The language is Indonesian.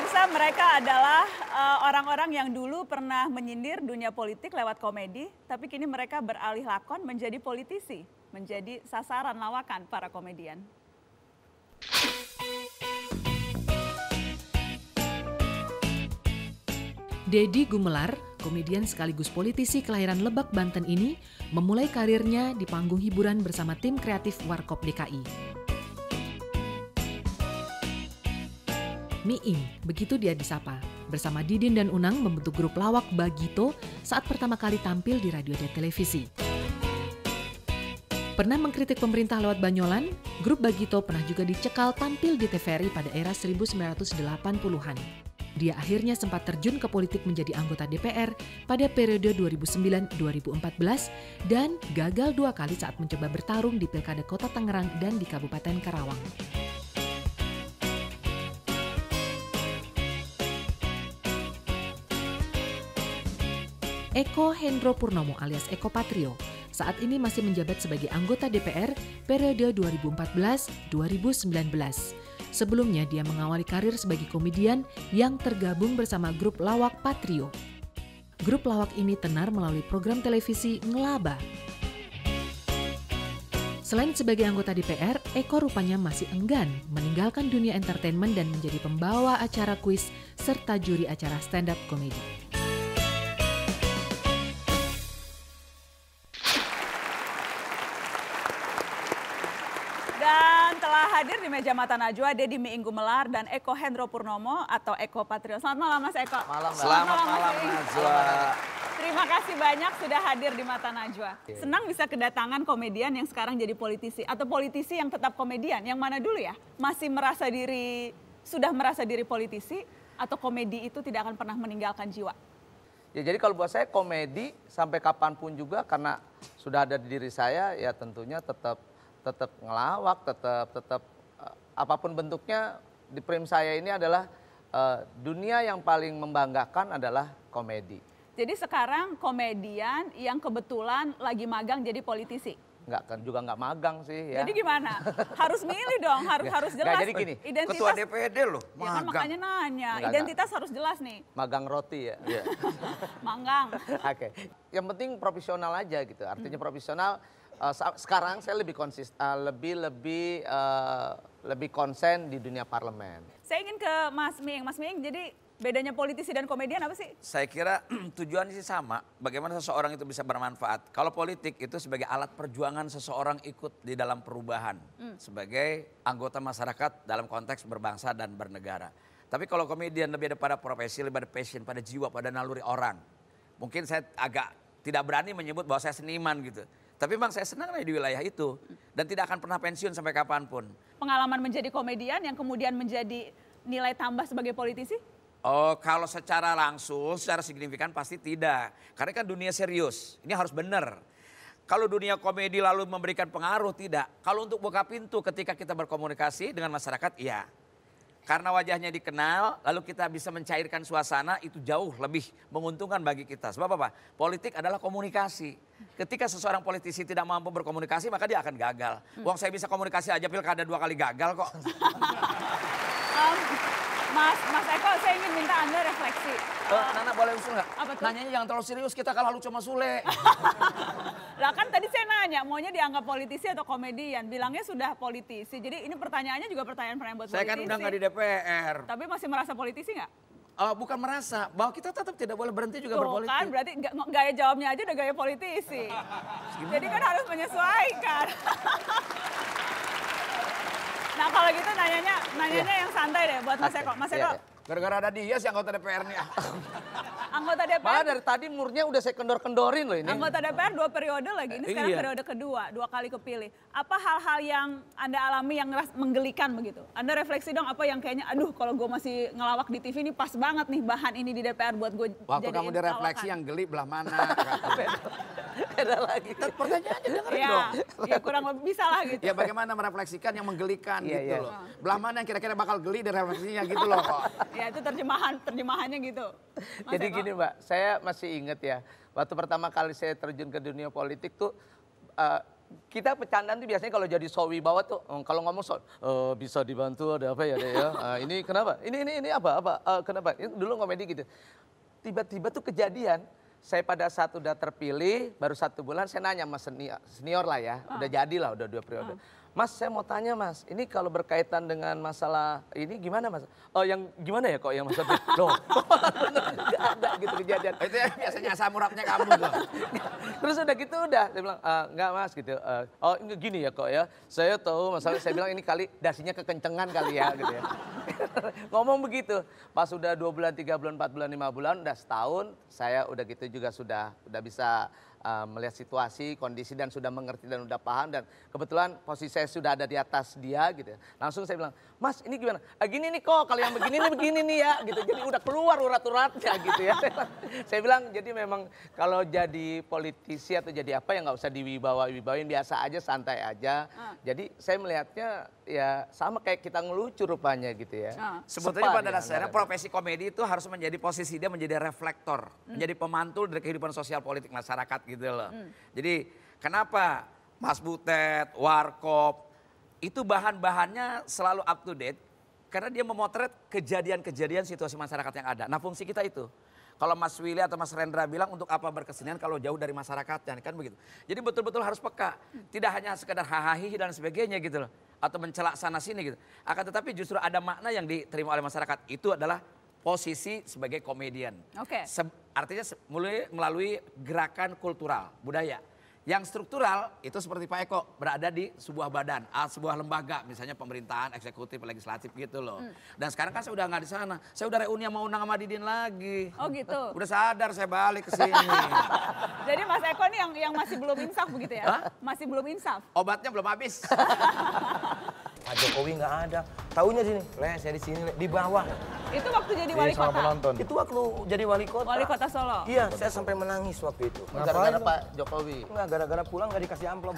Pemirsa, mereka adalah orang-orang yang dulu pernah menyindir dunia politik lewat komedi, tapi kini mereka beralih lakon menjadi politisi, menjadi sasaran lawakan para komedian. Deddy Gumelar, komedian sekaligus politisi kelahiran Lebak, Banten ini memulai karirnya di panggung hiburan bersama tim kreatif Warkop DKI. Miing, begitu dia disapa. Bersama Didin dan Unang membentuk grup lawak Bagito saat pertama kali tampil di radio dan televisi. Pernah mengkritik pemerintah lewat banyolan, grup Bagito pernah juga dicekal tampil di TVRI pada era 1980-an. Dia akhirnya sempat terjun ke politik menjadi anggota DPR pada periode 2009-2014 dan gagal 2 kali saat mencoba bertarung di Pilkada Kota Tangerang dan di Kabupaten Karawang. Eko Hendro Purnomo alias Eko Patrio saat ini masih menjabat sebagai anggota DPR periode 2014-2019. Sebelumnya dia mengawali karir sebagai komedian yang tergabung bersama grup lawak Patrio. Grup lawak ini tenar melalui program televisi Ngelaba. Selain sebagai anggota DPR, Eko rupanya masih enggan meninggalkan dunia entertainment dan menjadi pembawa acara kuis serta juri acara stand-up komedi. Dan telah hadir di meja Mata Najwa, Deddy Miing Gumelar dan Eko Hendro Purnomo atau Eko Patrio. Selamat malam Mas Eko. Selamat malam Najwa. Terima kasih banyak sudah hadir di Mata Najwa. Senang bisa kedatangan komedian yang sekarang jadi politisi atau politisi yang tetap komedian. Yang mana dulu ya? Sudah merasa diri politisi atau komedi itu tidak akan pernah meninggalkan jiwa? Ya, jadi kalau buat saya komedi sampai kapanpun juga karena sudah ada di diri saya ya tentunya tetap ngelawak, tetap apapun bentuknya di frame saya ini adalah dunia yang paling membanggakan adalah komedi. Jadi sekarang komedian yang kebetulan lagi magang jadi politisi? Enggak kan juga nggak magang sih ya. Jadi gimana? Harus milih dong, harus jelas. Jadi gini, identitas, ketua DPD loh, magang. Ya kan makanya nanya, Enggak. identitas harus jelas nih. Magang roti ya. Manggang. Oke. Yang penting profesional aja gitu. Artinya profesional. Sekarang saya lebih lebih konsen di dunia parlemen. Saya ingin ke Mas Miing. Mas Miing, jadi bedanya politisi dan komedian apa sih? Saya kira tujuannya sih sama, bagaimana seseorang itu bisa bermanfaat. Kalau politik itu sebagai alat perjuangan seseorang ikut di dalam perubahan. Sebagai anggota masyarakat dalam konteks berbangsa dan bernegara. Tapi kalau komedian lebih ada pada profesi, lebih ada passion, pada jiwa, pada naluri orang. Mungkin saya agak tidak berani menyebut bahwa saya seniman gitu. Tapi memang saya senang di wilayah itu dan tidak akan pernah pensiun sampai kapanpun. Pengalaman menjadi komedian yang kemudian menjadi nilai tambah sebagai politisi? Oh, kalau secara langsung, secara signifikan pasti tidak. Karena kan dunia serius, ini harus benar. Kalau dunia komedi lalu memberikan pengaruh, tidak. Kalau untuk buka pintu ketika kita berkomunikasi dengan masyarakat, iya. Karena wajahnya dikenal, lalu kita bisa mencairkan suasana, itu jauh lebih menguntungkan bagi kita. Sebab apa? Politik adalah komunikasi. Ketika seseorang politisi tidak mampu berkomunikasi, maka dia akan gagal. Wong saya bisa komunikasi aja pilkada 2 kali gagal kok. Mas Eko, saya ingin minta Anda refleksi. Nana boleh usul nggak? Apa tuh? Nanyanya jangan terlalu serius, kita kalah lucu sama Sule. Lah kan tadi saya nanya, maunya dianggap politisi atau komedian. Bilangnya sudah politisi. Jadi ini pertanyaannya juga pertanyaan buat Saya politisi. kan udah nggak di DPR. Tapi masih merasa politisi nggak? Bukan merasa, bahwa kita tetap tidak boleh berhenti juga Tuh berpolitik. kan, berarti gaya jawabnya aja udah gaya politisi. Jadi kan harus menyesuaikan. Nah kalau gitu nanyanya yang santai deh buat Mas Eko. Mas Eko. Gara-gara ada dia sih anggota DPR nih. Anggota DPR. Malah dari tadi murnya udah saya kendor-kendorin loh ini. Anggota DPR 2 periode lagi, ini sekarang periode kedua, 2 kali kepilih. Apa hal-hal yang Anda alami yang menggelikan begitu? Anda refleksi dong apa yang kayaknya, aduh kalau gue masih ngelawak di TV ini pas banget nih bahan ini di DPR buat gue Waktu jadiin kamu direfleksi lawakan. yang geli belah mana? Beda lagi. Pertanyaannya dengerin Ya, dong. ya kurang lebih bisa lah gitu. Ya bagaimana merefleksikan yang menggelikan Iya, gitu iya. loh. Belah mana yang kira-kira bakal geli dari refleksinya gitu loh kok. Ya itu terjemahannya gitu. Mas Jadi Eko. gini Mbak, saya masih ingat ya. Waktu pertama kali saya terjun ke dunia politik tuh kita bercandaan tuh biasanya kalau jadi sowibawa tuh kalau ngomong bisa dibantu ada apa ya deh ya. Ini kenapa? Ini apa? Kenapa? Dulu komedi gitu. Tiba-tiba tuh kejadian. Saya pada saat udah terpilih baru 1 bulan saya nanya sama senior lah ya. Udah jadilah udah 2 periode. Mas, saya mau tanya Mas, ini kalau berkaitan dengan masalah ini gimana Mas? Oh yang gimana ya kok yang maksudnya? Loh, nggak ada gitu kejadian. Itu ya biasanya asam uratnya kamu tuh. Terus udah gitu udah, saya bilang, enggak Mas gitu. Oh enggak gini ya kok ya, saya tahu masalah, saya bilang ini kali dasinya kekencengan kali ya gitu ya. Ngomong begitu, pas udah 2 bulan, 3 bulan, 4 bulan, 5 bulan, udah setahun, saya udah gitu juga sudah bisa melihat situasi, kondisi dan sudah mengerti dan udah paham dan kebetulan posisi saya sudah ada di atas dia gitu. Langsung saya bilang, Mas ini gimana? Gini nih kok, kalau yang begini nih ya gitu. Jadi udah keluar urat-uratnya gitu ya. Saya bilang jadi memang kalau jadi politisi atau jadi apa ya nggak usah diwibawain biasa aja, santai aja. Jadi saya melihatnya ya sama kayak kita ngelucu rupanya gitu ya. Sebetulnya pada dasarnya profesi komedi itu harus menjadi posisi dia menjadi reflektor, menjadi pemantul dari kehidupan sosial politik masyarakat gitu loh. Jadi kenapa Mas Butet, Warkop itu bahan-bahannya selalu up to date karena dia memotret kejadian-kejadian situasi masyarakat yang ada. Nah fungsi kita itu. Kalau Mas Willy atau Mas Rendra bilang untuk apa berkesenian kalau jauh dari masyarakatnya kan begitu. Jadi betul-betul harus peka. Tidak hanya sekedar hahaha dan sebagainya gitu loh. Atau mencelak sana sini gitu. Akan tetapi justru ada makna yang diterima oleh masyarakat. Itu adalah posisi sebagai komedian. Oke. Artinya melalui gerakan kultural, budaya. Yang struktural itu seperti Pak Eko berada di sebuah badan, sebuah lembaga, misalnya pemerintahan, eksekutif, legislatif gitu loh. Dan sekarang kan saya udah nggak di sana, saya udah reuni mau undang sama Didin lagi. Oh gitu. Udah sadar saya balik ke sini. Jadi Mas Eko nih yang masih belum insaf begitu ya? Hah? Masih belum insaf. Obatnya belum habis. Pak Jokowi nggak ada. Taunya sini, saya di sini, di bawah. Itu waktu jadi wali Sama kota. penonton. Itu waktu jadi wali kota. Wali kota Solo. Iya, saya sampai menangis waktu itu. Gara-gara Pak Jokowi. Enggak, gara-gara pulang nggak dikasih amplop.